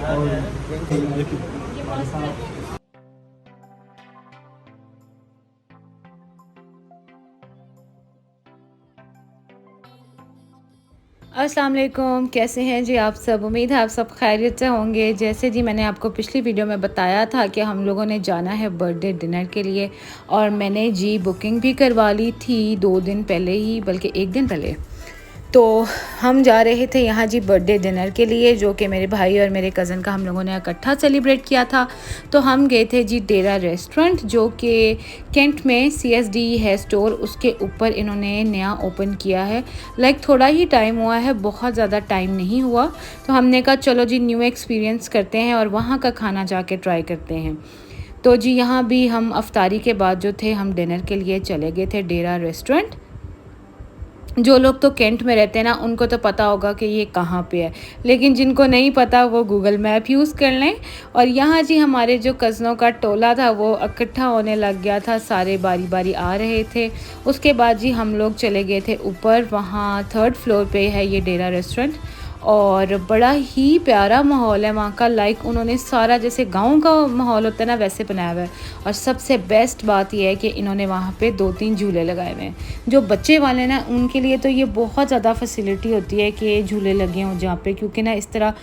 अस्सलाम वालेकुम, कैसे हैं जी आप सब? उम्मीद है आप सब खैरियत से होंगे। जैसे जी मैंने आपको पिछली वीडियो में बताया था कि हम लोगों ने जाना है बर्थडे डिनर के लिए, और मैंने जी बुकिंग भी करवा ली थी 2 दिन पहले ही, बल्कि 1 दिन पहले। तो हम जा रहे थे यहाँ जी बर्थडे डिनर के लिए, जो कि मेरे भाई और मेरे कज़न का हम लोगों ने इकट्ठा सेलिब्रेट किया था। तो हम गए थे जी डेरा रेस्टोरेंट, जो कि कैंट में CSD है स्टोर, उसके ऊपर इन्होंने नया ओपन किया है। थोड़ा ही टाइम हुआ है, बहुत ज़्यादा टाइम नहीं हुआ। तो हमने कहा चलो जी न्यू एक्सपीरियंस करते हैं और वहाँ का खाना जाके ट्राई करते हैं। तो जी यहाँ भी हम अफ्तारी के बाद जो थे, हम डिनर के लिए चले गए थे डेरा रेस्टोरेंट। जो लोग तो कैंट में रहते हैं ना, उनको तो पता होगा कि ये कहाँ पे है, लेकिन जिनको नहीं पता वो गूगल मैप यूज़ कर लें। और यहाँ जी हमारे जो कज़नों का टोला था वो इकट्ठा होने लग गया था, सारे बारी बारी आ रहे थे। उसके बाद जी हम लोग चले गए थे ऊपर, वहाँ 3rd फ्लोर पे है ये डेरा रेस्टोरेंट, और बड़ा ही प्यारा माहौल है वहाँ का। उन्होंने सारा जैसे गाँव का माहौल होता है ना, वैसे बनाया हुआ है। और सबसे बेस्ट बात यह है कि इन्होंने वहाँ पे 2-3 झूले लगाए हुए हैं। जो बच्चे वाले ना, उनके लिए तो ये बहुत ज़्यादा फैसिलिटी होती है कि झूले लगे हों जहाँ पे, क्योंकि ना इस तरह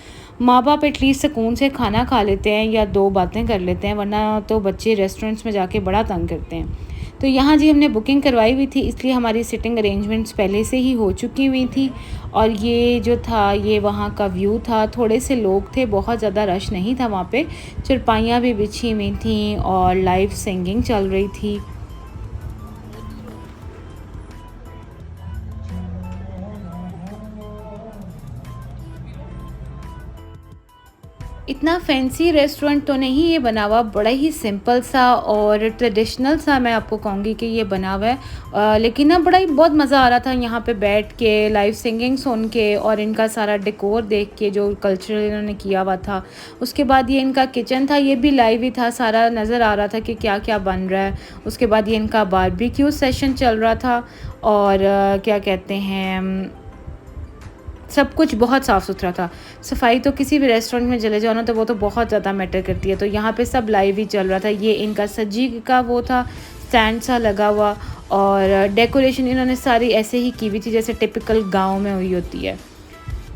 माँ बाप एटलीस्ट सुकून से खाना खा लेते हैं या 2 बातें कर लेते हैं, वरना तो बच्चे रेस्टोरेंट्स में जाके बड़ा तंग करते हैं। तो यहाँ जी हमने बुकिंग करवाई हुई थी, इसलिए हमारी सिटिंग अरेंजमेंट्स पहले से ही हो चुकी हुई थी। और ये जो था, ये वहाँ का व्यू था। थोड़े से लोग थे, बहुत ज़्यादा रश नहीं था वहाँ पे। चारपाइयाँ भी बिछी हुई थी और लाइव सिंगिंग चल रही थी। इतना फैंसी रेस्टोरेंट तो नहीं ये बना हुआ, बड़ा ही सिंपल सा और ट्रेडिशनल सा मैं आपको कहूँगी कि ये बना हुआ है। लेकिन ना बड़ा ही बहुत मज़ा आ रहा था यहाँ पे बैठ के, लाइव सिंगिंग सुन के और इनका सारा डेकोर देख के जो कल्चरल इन्होंने किया हुआ था। उसके बाद ये इनका किचन था, ये भी लाइव ही था, सारा नज़र आ रहा था कि क्या क्या बन रहा है। उसके बाद ये इनका बारबेक्यू सेशन चल रहा था, और क्या कहते हैं, सब कुछ बहुत साफ़ सुथरा था। सफाई तो किसी भी रेस्टोरेंट में चले जाओ ना, तो वो तो बहुत ज़्यादा मैटर करती है। तो यहाँ पे सब लाइव ही चल रहा था। ये इनका सज्जी का वो था, स्टैंड सा लगा हुआ, और डेकोरेशन इन्होंने सारी ऐसे ही की हुई थी जैसे टिपिकल गाँव में हुई होती है।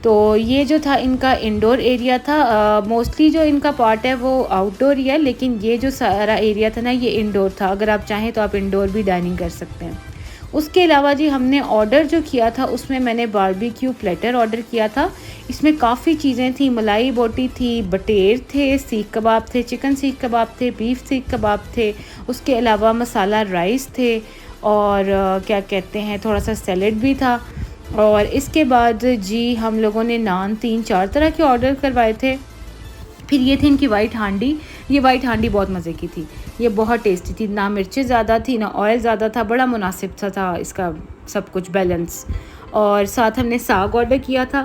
तो ये जो था इनका इंडोर एरिया था। मोस्टली जो इनका पार्ट है वो आउटडोर ही है, लेकिन ये जो सारा एरिया था ना, ये इंडोर था। अगर आप चाहें तो आप इंडोर भी डाइनिंग कर सकते हैं। उसके अलावा जी हमने ऑर्डर जो किया था, उसमें मैंने बारबेक्यू प्लेटर ऑर्डर किया था। इसमें काफ़ी चीज़ें थी, मलाई बोटी थी, बटेर थे, सीख कबाब थे, चिकन सीख कबाब थे, बीफ सीख कबाब थे। उसके अलावा मसाला राइस थे, और क्या कहते हैं, थोड़ा सा सैलेड भी था। और इसके बाद जी हम लोगों ने नान 3-4 तरह के ऑर्डर करवाए थे। फिर ये थी इनकी वाइट हांडी। ये वाइट हांडी बहुत मज़े की थी, ये बहुत टेस्टी थी, ना मिर्चें ज़्यादा थी ना ऑयल ज़्यादा था, बड़ा मुनासिब सा था इसका सब कुछ बैलेंस। और साथ हमने साग ऑर्डर किया था,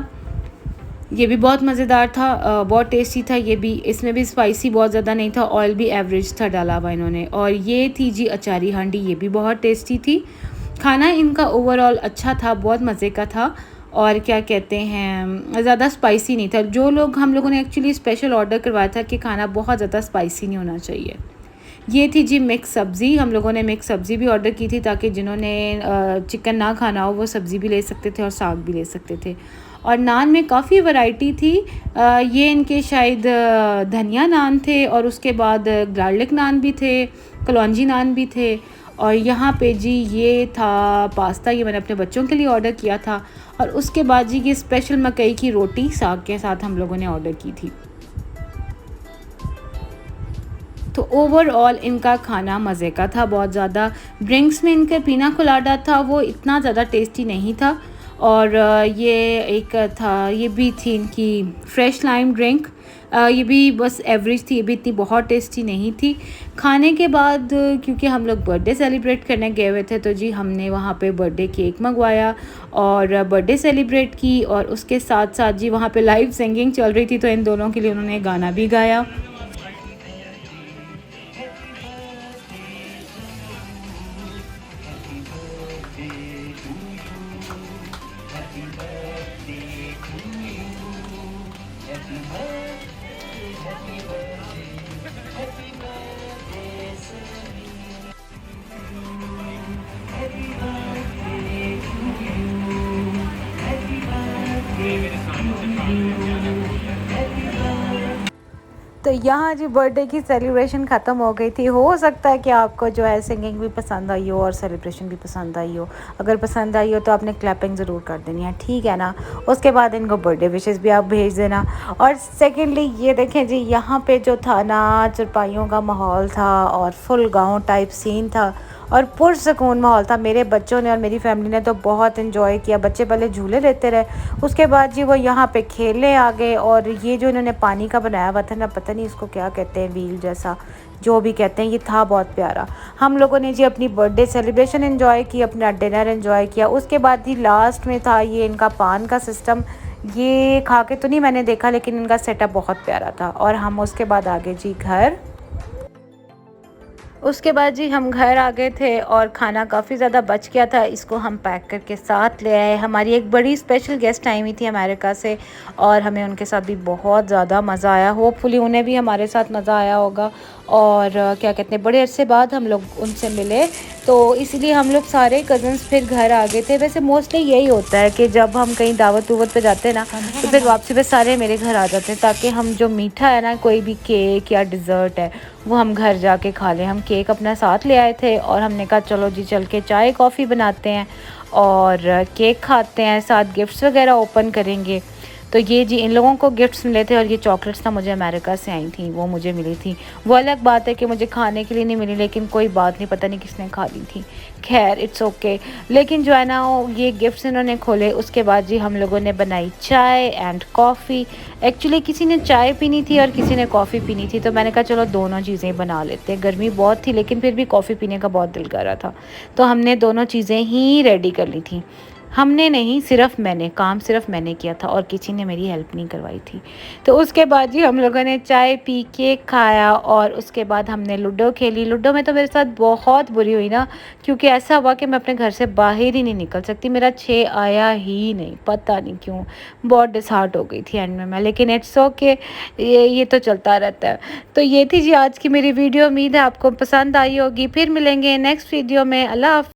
ये भी बहुत मज़ेदार था, बहुत टेस्टी था ये भी। इसमें भी स्पाइसी बहुत ज़्यादा नहीं था, ऑयल भी एवरेज था डाला हुआ इन्होंने। और ये थी जी अचारी हांडी, ये भी बहुत टेस्टी थी। खाना इनका ओवरऑल अच्छा था, बहुत मज़े का था। और क्या कहते हैं, ज़्यादा स्पाइसी नहीं था। जो लोग हम लोगों ने एक्चुअली स्पेशल ऑर्डर करवाया था कि खाना बहुत ज़्यादा स्पाइसी नहीं होना चाहिए। ये थी जी मिक्स सब्ज़ी, हम लोगों ने मिक्स सब्ज़ी भी ऑर्डर की थी, ताकि जिन्होंने चिकन ना खाना हो वो सब्ज़ी भी ले सकते थे और साग भी ले सकते थे। और नान में काफ़ी वैरायटी थी। ये इनके शायद धनिया नान थे, और उसके बाद गार्लिक नान भी थे, कलौंजी नान भी थे। और यहाँ पे जी ये था पास्ता, ये मैंने अपने बच्चों के लिए ऑर्डर किया था। और उसके बाद जी ये स्पेशल मकई की रोटी साग के साथ हम लोगों ने ऑर्डर की थी। तो ओवरऑल इनका खाना मज़े का था बहुत ज़्यादा। ड्रिंक्स में इनका पीना कोलाडा था, वो इतना ज़्यादा टेस्टी नहीं था। और ये एक था, ये भी थी इनकी फ्रेश लाइम ड्रिंक, ये भी बस एवरेज थी, ये भी इतनी बहुत टेस्टी नहीं थी। खाने के बाद क्योंकि हम लोग बर्थडे सेलिब्रेट करने गए हुए थे, तो जी हमने वहाँ पे बर्थडे केक मंगवाया और बर्थडे सेलिब्रेट की। और उसके साथ साथ जी वहाँ पे लाइव सिंगिंग चल रही थी, तो इन दोनों के लिए उन्होंने गाना भी गाया। तो यहाँ जी बर्थडे की सेलिब्रेशन ख़त्म हो गई थी। हो सकता है कि आपको जो है सिंगिंग भी पसंद आई हो और सेलिब्रेशन भी पसंद आई हो। अगर पसंद आई हो तो आपने क्लैपिंग ज़रूर कर देनी है, ठीक है ना। उसके बाद इनको बर्थडे विशेस भी आप भेज देना। और सेकेंडली ये देखें जी, यहाँ पे जो था ना, चारपाइयों का माहौल था और फुल गाँव टाइप सीन था और पुरसकून माहौल था। मेरे बच्चों ने और मेरी फैमिली ने तो बहुत इन्जॉय किया। बच्चे पहले झूले लेते रहे, उसके बाद जी वो यहाँ पे खेलने आ गए। और ये जो इन्होंने पानी का बनाया हुआ था ना, पता नहीं इसको क्या कहते हैं, व्हील जैसा जो भी कहते हैं, ये था बहुत प्यारा। हम लोगों ने जी अपनी बर्थडे सेलिब्रेशन एंजॉय की, अपना डिनर एंजॉय किया। उसके बाद जी लास्ट में था ये इनका पान का सिस्टम। ये खा के तो नहीं मैंने देखा, लेकिन इनका सेटअप बहुत प्यारा था। और हम उसके बाद आ गए जी घर। उसके बाद जी हम घर आ गए थे और खाना काफ़ी ज़्यादा बच गया था, इसको हम पैक करके साथ ले आए। हमारी एक बड़ी स्पेशल गेस्ट आई हुई थी अमेरिका से और हमें उनके साथ भी बहुत ज़्यादा मज़ा आया। होपफुली उन्हें भी हमारे साथ मज़ा आया होगा। और क्या कहते हैं, बड़े अरसे बाद हम लोग उनसे मिले, तो इसीलिए हम लोग सारे कज़न्स फिर घर आ गए थे। वैसे मोस्टली यही होता है कि जब हम कहीं दावत उवत पे जाते हैं ना, तो फिर वापसी पे सारे मेरे घर आ जाते हैं, ताकि हम जो मीठा है ना, कोई भी केक या डिज़र्ट है, वो हम घर जाके खा लें। हम केक अपना साथ ले आए थे और हमने कहा चलो जी चल के चाय कॉफ़ी बनाते हैं और केक खाते हैं, साथ गिफ्ट्स वगैरह ओपन करेंगे। तो ये जी इन लोगों को गिफ्ट्स मिले थे और ये चॉकलेट्स ना मुझे अमेरिका से आई थी, वो मुझे मिली थी। वो अलग बात है कि मुझे खाने के लिए नहीं मिली, लेकिन कोई बात नहीं, पता नहीं किसने खा ली थी। खैर इट्स ओके। लेकिन जो है ना, ये गिफ्ट्स इन्होंने खोले। उसके बाद जी हम लोगों ने बनाई चाय एंड कॉफ़ी। एक्चुअली किसी ने चाय पीनी थी और किसी ने कॉफ़ी पीनी थी, तो मैंने कहा चलो दोनों चीज़ें बना लेते हैं। गर्मी बहुत थी, लेकिन फिर भी कॉफ़ी पीने का बहुत दिल कर रहा था, तो हमने दोनों चीज़ें ही रेडी कर ली थी। हमने नहीं, सिर्फ मैंने किया था और किसी ने मेरी हेल्प नहीं करवाई थी। तो उसके बाद जी हम लोगों ने चाय पी, केक खाया और उसके बाद हमने लूडो खेली। लूडो में तो मेरे साथ बहुत बुरी हुई ना, क्योंकि ऐसा हुआ कि मैं अपने घर से बाहर ही नहीं निकल सकती। मेरा 6 आया ही नहीं, पता नहीं क्यों, बहुत डिसहार्ट हो गई थी एंड में मैं। लेकिन इट्स ओके, ये तो चलता रहता है। तो ये थी जी आज की मेरी वीडियो। उम्मीद है आपको पसंद आई होगी। फिर मिलेंगे नेक्स्ट वीडियो में। अल्लाह हाफ़िज़।